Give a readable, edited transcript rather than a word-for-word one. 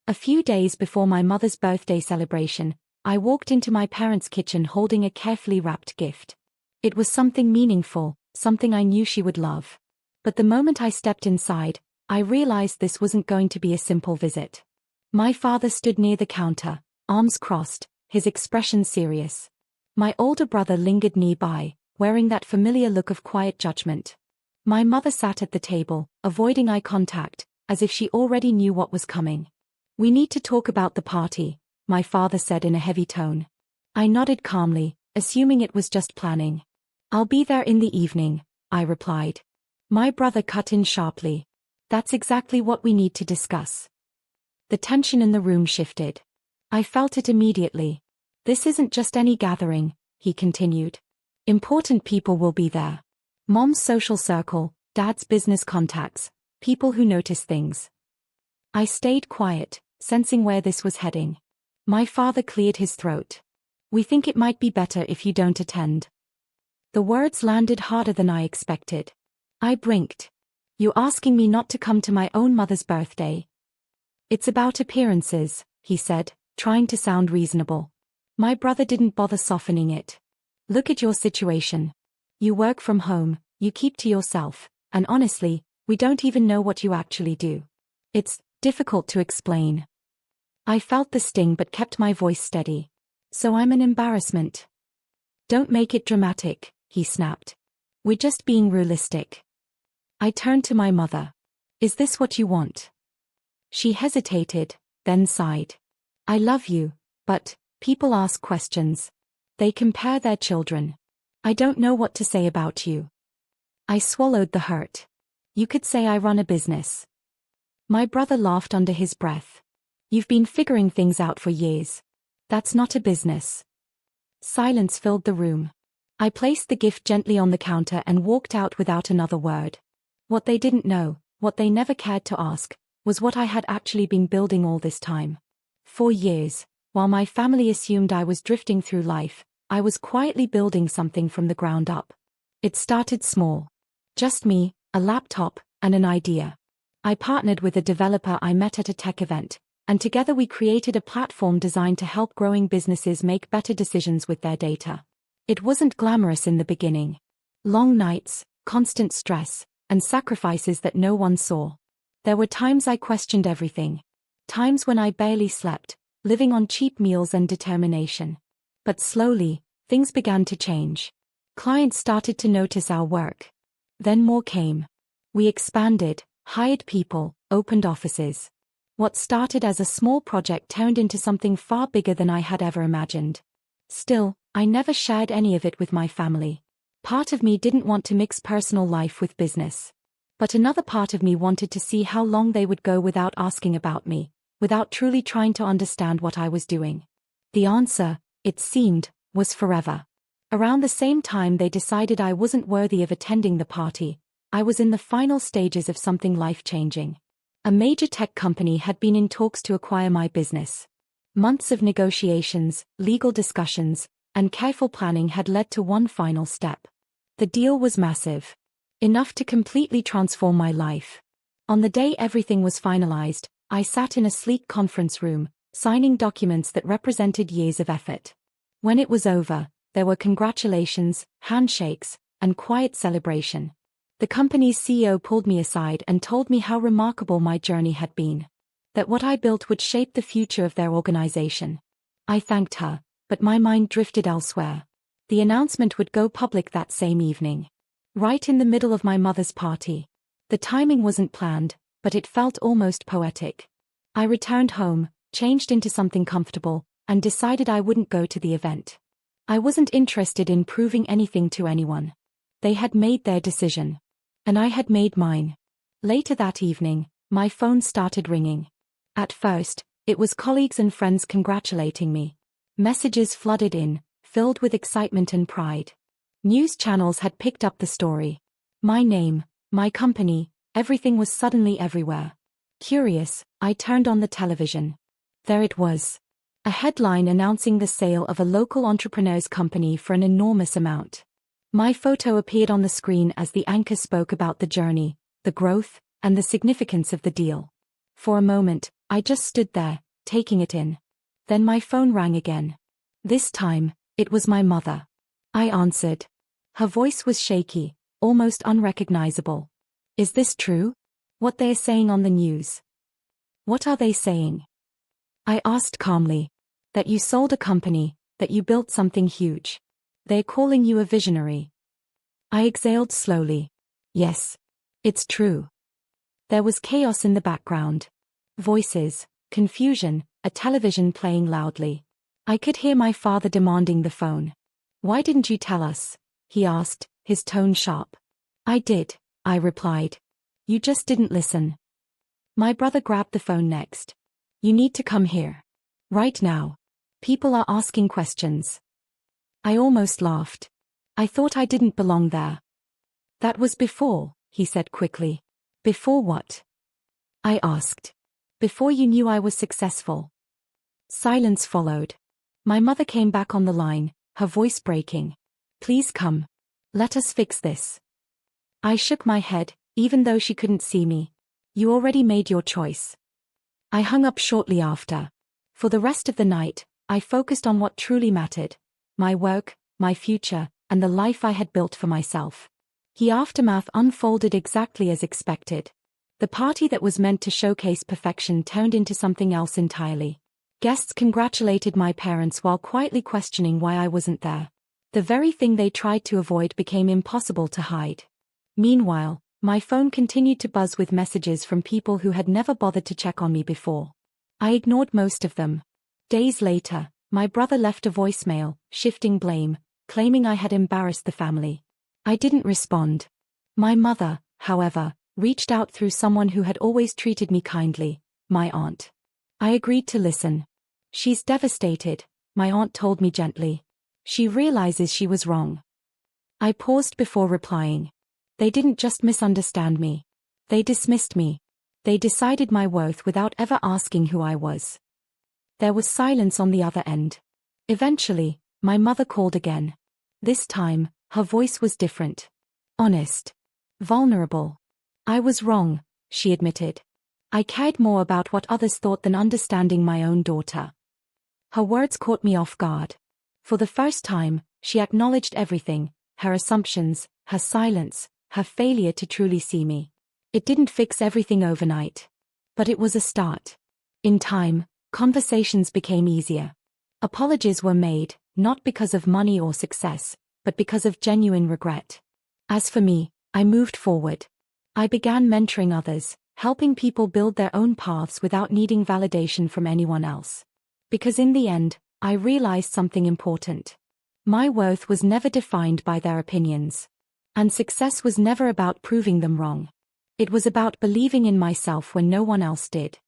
A few days before my mother's birthday celebration, I walked into my parents' kitchen holding a carefully wrapped gift. It was something meaningful, something I knew she would love. But the moment I stepped inside, I realized this wasn't going to be a simple visit. My father stood near the counter, arms crossed, his expression serious. My older brother lingered nearby, wearing that familiar look of quiet judgment. My mother sat at the table, avoiding eye contact, as if she already knew what was coming. "We need to talk about the party," my father said in a heavy tone. I nodded calmly, assuming it was just planning. "I'll be there in the evening," I replied. My brother cut in sharply. "That's exactly what we need to discuss." The tension in the room shifted. I felt it immediately. "This isn't just any gathering," he continued. "Important people will be there. Mom's social circle, Dad's business contacts, people who notice things." I stayed quiet, sensing where this was heading. My father cleared his throat. "We think it might be better if you don't attend." The words landed harder than I expected. I blinked. "You asking me not to come to my own mother's birthday?" "It's about appearances," he said, trying to sound reasonable. My brother didn't bother softening it. "Look at your situation. You work from home, you keep to yourself, and honestly, we don't even know what you actually do. It's difficult to explain." I felt the sting but kept my voice steady. "So I'm an embarrassment?" "Don't make it dramatic," he snapped. "We're just being realistic." I turned to my mother. "Is this what you want?" She hesitated, then sighed. "I love you, but people ask questions. They compare their children. I don't know what to say about you." I swallowed the hurt. "You could say I run a business." My brother laughed under his breath. "You've been figuring things out for years. That's not a business." Silence filled the room. I placed the gift gently on the counter and walked out without another word. What they didn't know, what they never cared to ask, was what I had actually been building all this time. For years, while my family assumed I was drifting through life, I was quietly building something from the ground up. It started small. Just me, a laptop, and an idea. I partnered with a developer I met at a tech event, and together we created a platform designed to help growing businesses make better decisions with their data. It wasn't glamorous in the beginning. Long nights, constant stress, and sacrifices that no one saw. There were times I questioned everything. Times when I barely slept, living on cheap meals and determination. But slowly, things began to change. Clients started to notice our work. Then more came. We expanded, hired people, opened offices. What started as a small project turned into something far bigger than I had ever imagined. Still, I never shared any of it with my family. Part of me didn't want to mix personal life with business. But another part of me wanted to see how long they would go without asking about me, without truly trying to understand what I was doing. The answer, it seemed, was forever. Around the same time they decided I wasn't worthy of attending the party, I was in the final stages of something life-changing. A major tech company had been in talks to acquire my business. Months of negotiations, legal discussions, and careful planning had led to one final step. The deal was massive. Enough to completely transform my life. On the day everything was finalized, I sat in a sleek conference room, signing documents that represented years of effort. When it was over, there were congratulations, handshakes, and quiet celebration. The company's CEO pulled me aside and told me how remarkable my journey had been. That what I built would shape the future of their organization. I thanked her, but my mind drifted elsewhere. The announcement would go public that same evening. Right in the middle of my mother's party. The timing wasn't planned, but it felt almost poetic. I returned home, changed into something comfortable, and decided I wouldn't go to the event. I wasn't interested in proving anything to anyone. They had made their decision. And I had made mine. Later that evening, my phone started ringing. At first, it was colleagues and friends congratulating me. Messages flooded in, filled with excitement and pride. News channels had picked up the story. My name, my company, everything was suddenly everywhere. Curious, I turned on the television. There it was. A headline announcing the sale of a local entrepreneur's company for an enormous amount. My photo appeared on the screen as the anchor spoke about the journey, the growth, and the significance of the deal. For a moment, I just stood there, taking it in. Then my phone rang again. This time, it was my mother. I answered. Her voice was shaky, almost unrecognizable. Is this true? What they're saying on the news? What are they saying? I asked calmly. That you sold a company, that you built something huge. They're calling you a visionary. I exhaled slowly. Yes. It's true. There was chaos in the background. Voices, confusion, a television playing loudly. I could hear my father demanding the phone. Why didn't you tell us? He asked, his tone sharp. I did, I replied. You just didn't listen. My brother grabbed the phone next. You need to come here. Right now. People are asking questions. I almost laughed. I thought I didn't belong there. That was before, he said quickly. Before what? I asked. Before you knew I was successful. Silence followed. My mother came back on the line, her voice breaking. Please come. Let us fix this. I shook my head, even though she couldn't see me. You already made your choice. I hung up shortly after. For the rest of the night, I focused on what truly mattered. My work, my future, and the life I had built for myself. The aftermath unfolded exactly as expected. The party that was meant to showcase perfection turned into something else entirely. Guests congratulated my parents while quietly questioning why I wasn't there. The very thing they tried to avoid became impossible to hide. Meanwhile, my phone continued to buzz with messages from people who had never bothered to check on me before. I ignored most of them. Days later, my brother left a voicemail, shifting blame, claiming I had embarrassed the family. I didn't respond. My mother, however, reached out through someone who had always treated me kindly, my aunt. I agreed to listen. She's devastated, my aunt told me gently. She realizes she was wrong. I paused before replying. They didn't just misunderstand me. They dismissed me. They decided my worth without ever asking who I was. There was silence on the other end. Eventually, my mother called again. This time, her voice was different. Honest. Vulnerable. I was wrong, she admitted. I cared more about what others thought than understanding my own daughter. Her words caught me off guard. For the first time, she acknowledged everything, her assumptions, her silence, her failure to truly see me. It didn't fix everything overnight. But it was a start. In time, conversations became easier. Apologies were made, not because of money or success, but because of genuine regret. As for me, I moved forward. I began mentoring others, helping people build their own paths without needing validation from anyone else. Because in the end, I realized something important. My worth was never defined by their opinions. And success was never about proving them wrong. It was about believing in myself when no one else did.